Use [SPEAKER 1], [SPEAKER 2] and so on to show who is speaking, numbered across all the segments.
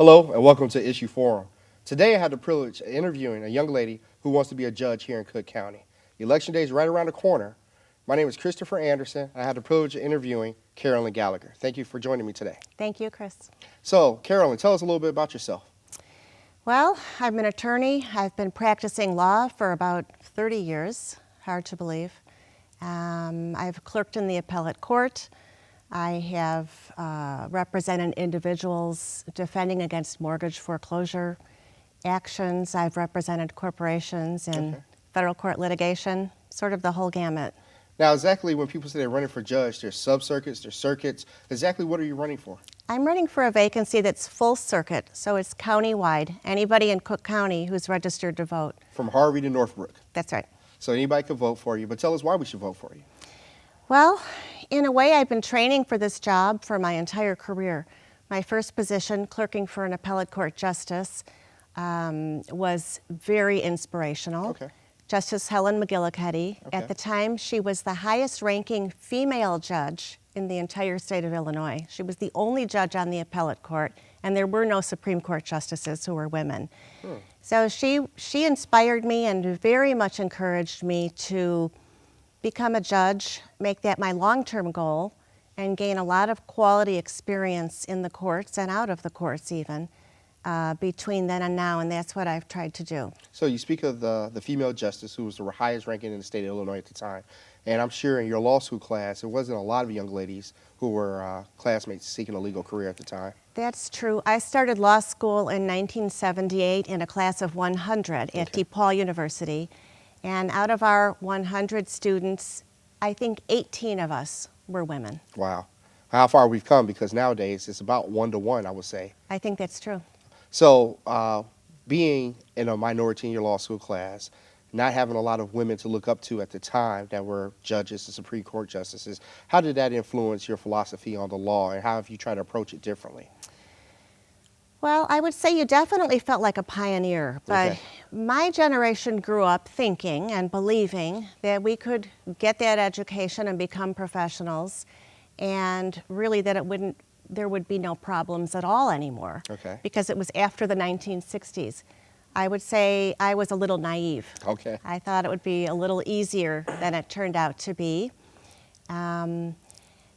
[SPEAKER 1] Hello and welcome to Issue Forum. Today I had the privilege of interviewing a young lady who wants to be a judge here in Cook County. Election day is right around the corner. My name is Christopher Anderson. I had the privilege of interviewing Carolyn Gallagher. Thank you for joining me today.
[SPEAKER 2] Thank you, Chris.
[SPEAKER 1] So, Carolyn, tell us a little bit about yourself.
[SPEAKER 2] Well, I'm an attorney. I've been practicing law for about 30 years, hard to believe. I've clerked in the Appellate Court. I have represented individuals defending against mortgage foreclosure actions. I've represented corporations in federal court litigation, sort of the whole gamut.
[SPEAKER 1] Now, exactly when people say they're running for judge, there's sub-circuits, there's circuits. Exactly what are you running for?
[SPEAKER 2] I'm running for a vacancy that's full circuit, so it's county-wide. Anybody in Cook County who's registered to vote.
[SPEAKER 1] From Harvey to Northbrook.
[SPEAKER 2] That's right.
[SPEAKER 1] So anybody can vote for you, but tell us why we should vote for you.
[SPEAKER 2] Well, in a way, I've been training for this job for my entire career. My first position, clerking for an appellate court justice, was very inspirational.
[SPEAKER 1] Okay.
[SPEAKER 2] Justice Helen McGillicuddy. At the time, she was the highest ranking female judge in the entire state of Illinois. She was the only judge on the appellate court, and there were no Supreme Court justices who were women. So she inspired me and very much encouraged me to become a judge, make that my long-term goal, and gain a lot of quality experience in the courts and out of the courts even between then and now, and that's what I've tried to do.
[SPEAKER 1] So you speak of the female justice who was the highest ranking in the state of Illinois at the time, and I'm sure in your law school class there wasn't a lot of young ladies who were classmates seeking a legal career at the time.
[SPEAKER 2] That's true. I started law school in 1978 in a class of 100 at DePaul University. And out of our 100 students, I think 18 of us were women.
[SPEAKER 1] Wow. How far we've come, because nowadays it's about 1-to-1, I would say.
[SPEAKER 2] I think that's true.
[SPEAKER 1] So being in a minority in your law school class, not having a lot of women to look up to at the time that were judges and Supreme Court justices, how did that influence your philosophy on the law, and how have you tried to approach it differently?
[SPEAKER 2] Well, I would say you definitely felt like a pioneer, but my generation grew up thinking and believing that we could get that education and become professionals, and really that there would be no problems at all anymore, because it was after the 1960s. I would say I was a little naive. I thought it would be a little easier than it turned out to be.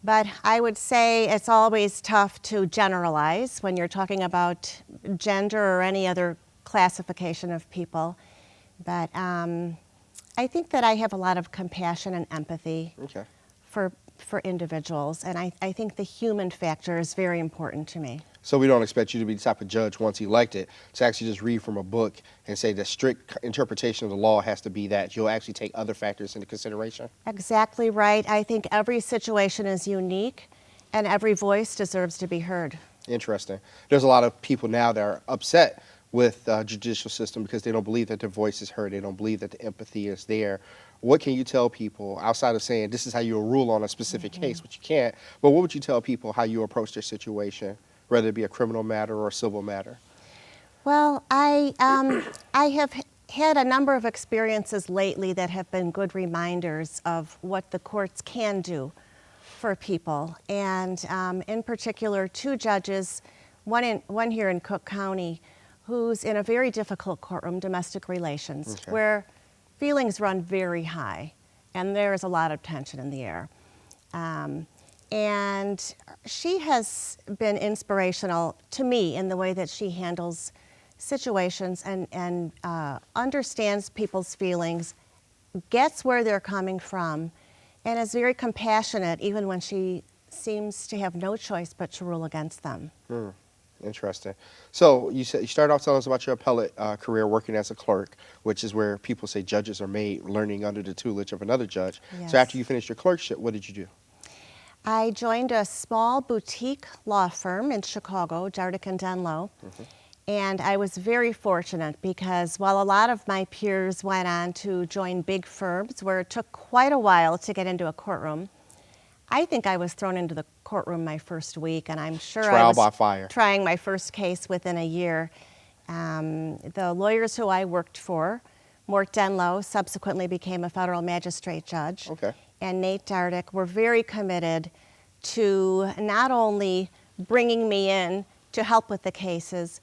[SPEAKER 2] But I would say it's always tough to generalize when you're talking about gender or any other classification of people. But I think that I have a lot of compassion and empathy for individuals, and I think the human factor is very important to me.
[SPEAKER 1] So we don't expect you to be the type of judge once elected to actually just read from a book and say the strict interpretation of the law has to be that. You'll actually take other factors into consideration?
[SPEAKER 2] Exactly right. I think every situation is unique and every voice deserves to be heard.
[SPEAKER 1] Interesting. There's a lot of people now that are upset with the judicial system because they don't believe that their voice is heard. They don't believe that the empathy is there. What can you tell people outside of saying this is how you'll rule on a specific case, which you can't, but what would you tell people how you approach their situation, whether it be a criminal matter or a civil matter?
[SPEAKER 2] Well, I have had a number of experiences lately that have been good reminders of what the courts can do for people. And in particular, two judges, one here in Cook County, who's in a very difficult courtroom, domestic relations, where feelings run very high, and there is a lot of tension in the air. And she has been inspirational to me in the way that she handles situations and understands people's feelings, gets where they're coming from, and is very compassionate even when she seems to have no choice but to rule against them.
[SPEAKER 1] Interesting. So you started off telling us about your appellate career working as a clerk, which is where people say judges are made learning under the tutelage of another judge. So after you finished your clerkship, what did you do?
[SPEAKER 2] I joined a small boutique law firm in Chicago, Dardick and Denlow, and I was very fortunate because while a lot of my peers went on to join big firms where it took quite a while to get into a courtroom, I think I was thrown into the courtroom my first week, and I'm sure I was
[SPEAKER 1] by fire.
[SPEAKER 2] Trying my first case within a year. The lawyers who I worked for, Mort Denlow subsequently became a federal magistrate judge, and Nate Dardick were very committed to not only bringing me in to help with the cases,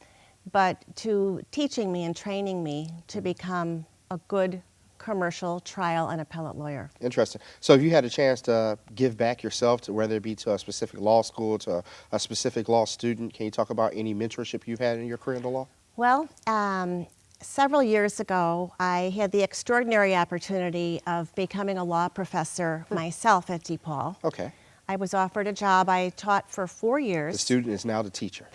[SPEAKER 2] but to teaching me and training me to become a good commercial trial and appellate lawyer.
[SPEAKER 1] Interesting. So if you had a chance to give back yourself, to whether it be to a specific law school, to a specific law student, can you talk about any mentorship you've had in your career in the law?
[SPEAKER 2] Well, several years ago, I had the extraordinary opportunity of becoming a law professor myself at DePaul.
[SPEAKER 1] Okay.
[SPEAKER 2] I was offered a job. I taught for 4 years.
[SPEAKER 1] The student is now the teacher.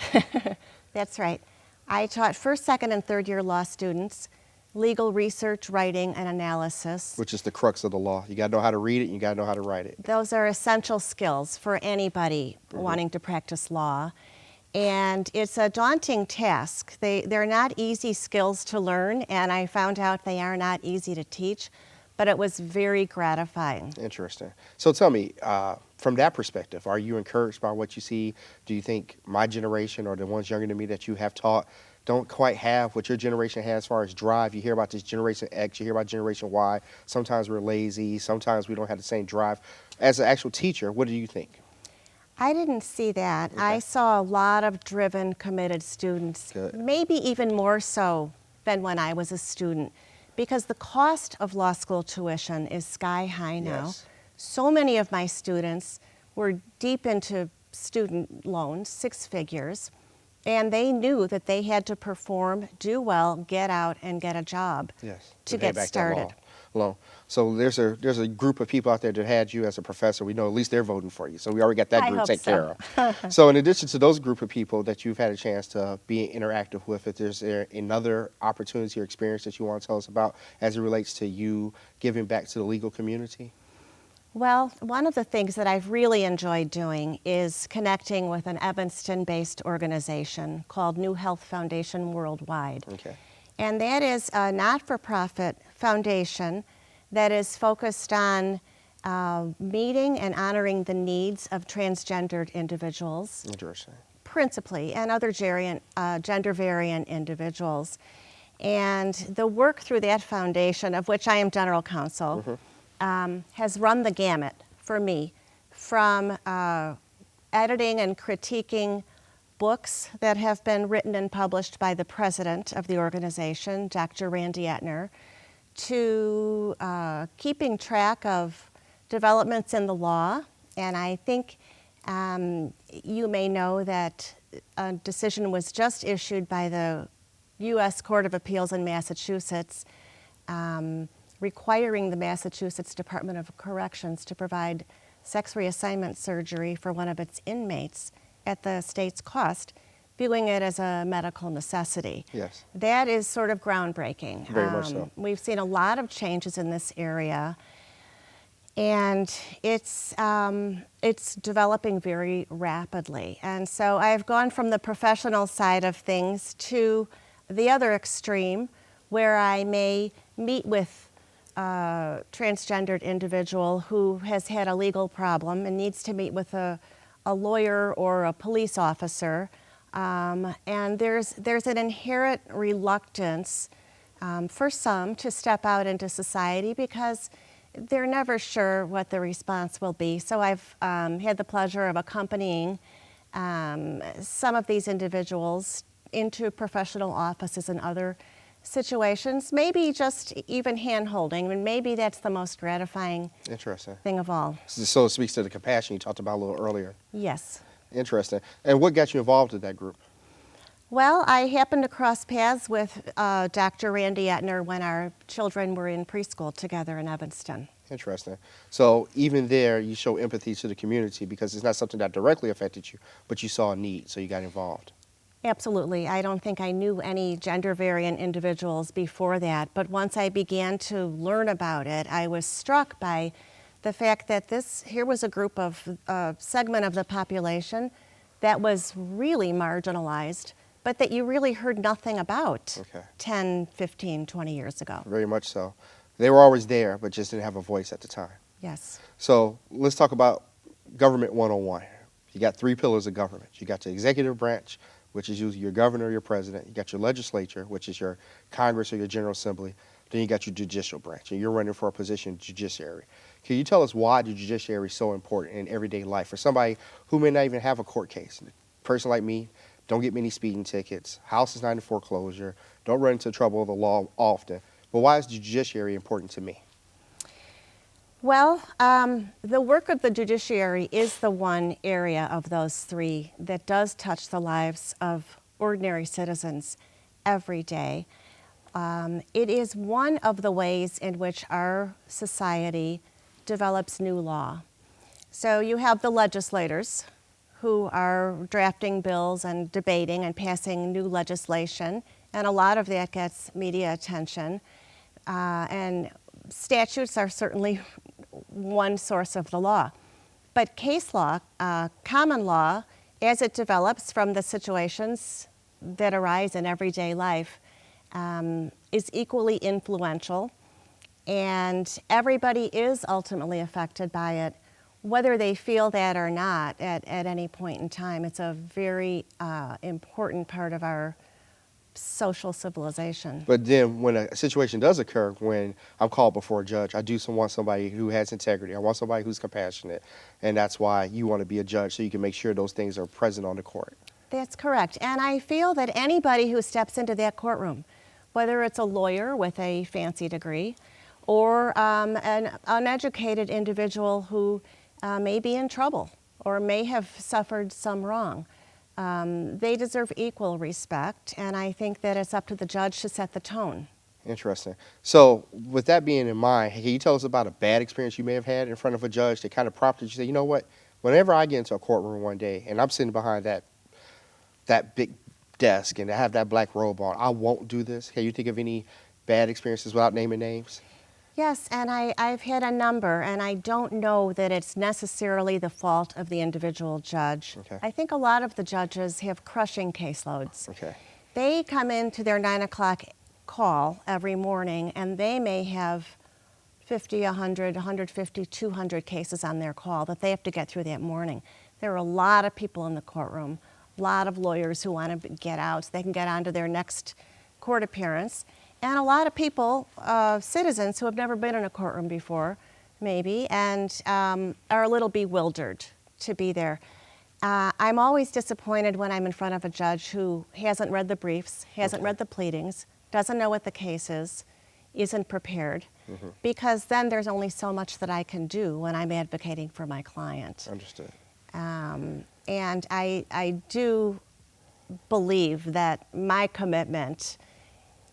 [SPEAKER 2] That's right. I taught first, second, and third year law students legal research, writing, and analysis.
[SPEAKER 1] Which is the crux of the law. You got to know how to read it, and you got to know how to write it.
[SPEAKER 2] Those are essential skills for anybody wanting to practice law. And it's a daunting task. They're not easy skills to learn, and I found out they are not easy to teach, but it was very gratifying.
[SPEAKER 1] Interesting. So tell me, from that perspective, are you encouraged by what you see? Do you think my generation or the ones younger than me that you have taught don't quite have what your generation has as far as drive? You hear about this Generation X, you hear about Generation Y. Sometimes we're lazy, sometimes we don't have the same drive. As an actual teacher, what do you think?
[SPEAKER 2] I didn't see that.
[SPEAKER 1] Okay.
[SPEAKER 2] I saw a lot of driven, committed students,
[SPEAKER 1] Good.
[SPEAKER 2] maybe even more so than when I was a student, because the cost of law school tuition is sky high now.
[SPEAKER 1] Yes.
[SPEAKER 2] So many of my students were deep into student loans, 6 figures, and they knew that they had to perform, do well, get out, and get a job
[SPEAKER 1] Yes.
[SPEAKER 2] to
[SPEAKER 1] pay
[SPEAKER 2] get
[SPEAKER 1] back that
[SPEAKER 2] started.
[SPEAKER 1] loan. So there's a group of people out there that had you as a professor. We know at least they're voting for you. So we already got that
[SPEAKER 2] I
[SPEAKER 1] group
[SPEAKER 2] hope
[SPEAKER 1] taken
[SPEAKER 2] so.
[SPEAKER 1] care of. So in addition to those group of people that you've had a chance to be interactive with, if there's another opportunity or experience that you want to tell us about as it relates to you giving back to the legal community?
[SPEAKER 2] Well, one of the things that I've really enjoyed doing is connecting with an Evanston-based organization called New Health Foundation Worldwide.
[SPEAKER 1] Okay.
[SPEAKER 2] And that is a not-for-profit foundation that is focused on meeting and honoring the needs of transgendered individuals,
[SPEAKER 1] Interesting.
[SPEAKER 2] principally, and other gender variant individuals. And the work through that foundation, of which I am general counsel, has run the gamut for me, from editing and critiquing books that have been written and published by the president of the organization, Dr. Randy Etner, to keeping track of developments in the law. And I think you may know that a decision was just issued by the U.S. Court of Appeals in Massachusetts requiring the Massachusetts Department of Corrections to provide sex reassignment surgery for one of its inmates at the state's cost, viewing it as a medical necessity.
[SPEAKER 1] Yes.
[SPEAKER 2] That is sort of groundbreaking.
[SPEAKER 1] Very much so.
[SPEAKER 2] We've seen a lot of changes in this area, and it's developing very rapidly. And so I've gone from the professional side of things to the other extreme, where I may meet with a transgendered individual who has had a legal problem and needs to meet with a lawyer or a police officer. And there's an inherent reluctance for some to step out into society because they're never sure what the response will be. So I've had the pleasure of accompanying some of these individuals into professional offices and other situations, maybe just even hand-holding, and maybe that's the most gratifying
[SPEAKER 1] Interesting.
[SPEAKER 2] thing of all.
[SPEAKER 1] So it speaks to the compassion you talked about a little earlier.
[SPEAKER 2] Yes.
[SPEAKER 1] Interesting. And what got you involved in that group?
[SPEAKER 2] Well, I happened to cross paths with Dr. Randy Etner when our children were in preschool together in Evanston.
[SPEAKER 1] Interesting. So even there, you show empathy to the community because it's not something that directly affected you, but you saw a need, so you got involved.
[SPEAKER 2] Absolutely. I don't think I knew any gender variant individuals before that, but once I began to learn about it, I was struck by the fact that here was a group of segment of the population that was really marginalized, but that you really heard nothing about 10, 15, 20 years ago.
[SPEAKER 1] Very much so. They were always there, but just didn't have a voice at the time.
[SPEAKER 2] Yes.
[SPEAKER 1] So let's talk about government 101. You got 3 pillars of government. You got the executive branch, which is usually your governor or your president. You got your legislature, which is your Congress or your General Assembly. Then you got your judicial branch, and you're running for a position in judiciary. Can you tell us why the judiciary is so important in everyday life for somebody who may not even have a court case? A person like me don't get many speeding tickets, house is not in foreclosure, don't run into trouble with the law often. But why is the judiciary important to me?
[SPEAKER 2] Well, the work of the judiciary is the one area of those three that does touch the lives of ordinary citizens every day. It is one of the ways in which our society develops new law. So you have the legislators who are drafting bills and debating and passing new legislation, and a lot of that gets media attention. And statutes are certainly one source of the law. But case law, common law, as it develops from the situations that arise in everyday life, is equally influential, and everybody is ultimately affected by it, whether they feel that or not at any point in time. It's a very important part of our social civilization.
[SPEAKER 1] But then when a situation does occur, when I'm called before a judge, I do want somebody who has integrity. I want somebody who's compassionate. And that's why you want to be a judge, so you can make sure those things are present on the court.
[SPEAKER 2] That's correct. And I feel that anybody who steps into that courtroom, whether it's a lawyer with a fancy degree or an uneducated individual who may be in trouble or may have suffered some wrong, they deserve equal respect, and I think that it's up to the judge to set the tone.
[SPEAKER 1] Interesting. So with that being in mind, can you tell us about a bad experience you may have had in front of a judge that kind of prompted you to say, you know what, whenever I get into a courtroom one day and I'm sitting behind that big desk and I have that black robe on, I won't do this? Can you think of any bad experiences without naming names?
[SPEAKER 2] Yes, and I've had a number, and I don't know that it's necessarily the fault of the individual judge.
[SPEAKER 1] Okay.
[SPEAKER 2] I think a lot of the judges have crushing caseloads.
[SPEAKER 1] Okay.
[SPEAKER 2] They come into their 9 o'clock call every morning, and they may have 50, 100, 150, 200 cases on their call that they have to get through that morning. There are a lot of people in the courtroom, a lot of lawyers who want to get out so they can get on to their next court appearance. And a lot of people, citizens who have never been in a courtroom before, maybe, and are a little bewildered to be there. I'm always disappointed when I'm in front of a judge who hasn't read the briefs, hasn't read the pleadings, doesn't know what the case is, isn't prepared, because then there's only so much that I can do when I'm advocating for my client.
[SPEAKER 1] Understood.
[SPEAKER 2] And I do believe that my commitment,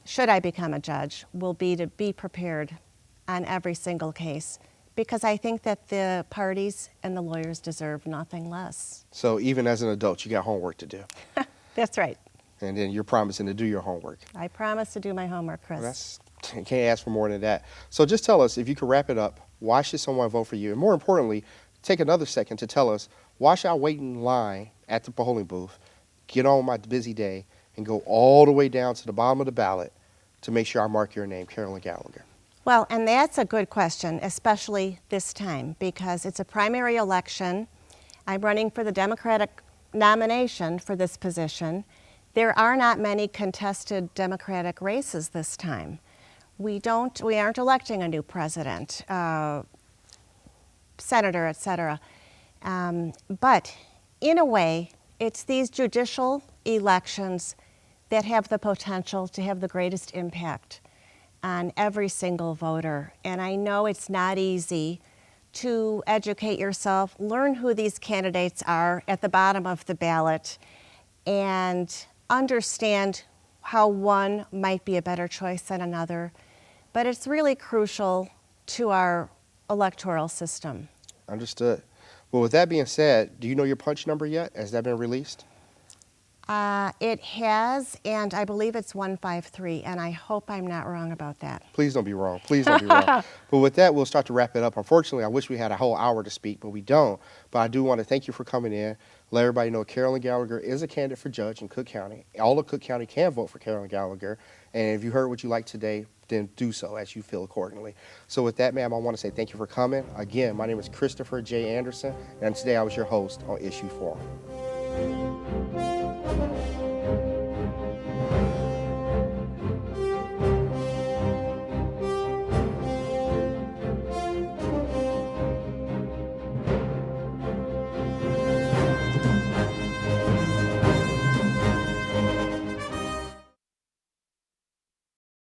[SPEAKER 2] should I become a judge, will be to be prepared on every single case, because I think that the parties and the lawyers deserve nothing less.
[SPEAKER 1] So even as an adult, you got homework to do.
[SPEAKER 2] That's right.
[SPEAKER 1] And then you're promising to do your homework.
[SPEAKER 2] I promise to do my homework, Chris.
[SPEAKER 1] Well, can't ask for more than that. So just tell us, if you could wrap it up, why should someone vote for you? And more importantly, take another second to tell us, why should I wait in line at the polling booth, get on my busy day, and go all the way down to the bottom of the ballot to make sure I mark your name, Carolyn Gallagher?
[SPEAKER 2] Well, and that's a good question, especially this time, because it's a primary election. I'm running for the Democratic nomination for this position. There are not many contested Democratic races this time. We aren't electing a new president, senator, et cetera. But in a way, it's these judicial elections that have the potential to have the greatest impact on every single voter. And I know it's not easy to educate yourself, learn who these candidates are at the bottom of the ballot, and understand how one might be a better choice than another. But it's really crucial to our electoral system.
[SPEAKER 1] Understood. Well, with that being said, do you know your punch number yet? Has that been released?
[SPEAKER 2] It has, and I believe it's 153, and I hope I'm not wrong about that.
[SPEAKER 1] Please don't be wrong. Please don't be wrong. But with that, we'll start to wrap it up. Unfortunately, I wish we had a whole hour to speak, but we don't. But I do want to thank you for coming in. Let everybody know Carolyn Gallagher is a candidate for judge in Cook County. All of Cook County can vote for Carolyn Gallagher. And if you heard what you like today, then do so as you feel accordingly. So with that, ma'am, I want to say thank you for coming. Again, my name is Christopher J. Anderson, and today I was your host on Issue Forum.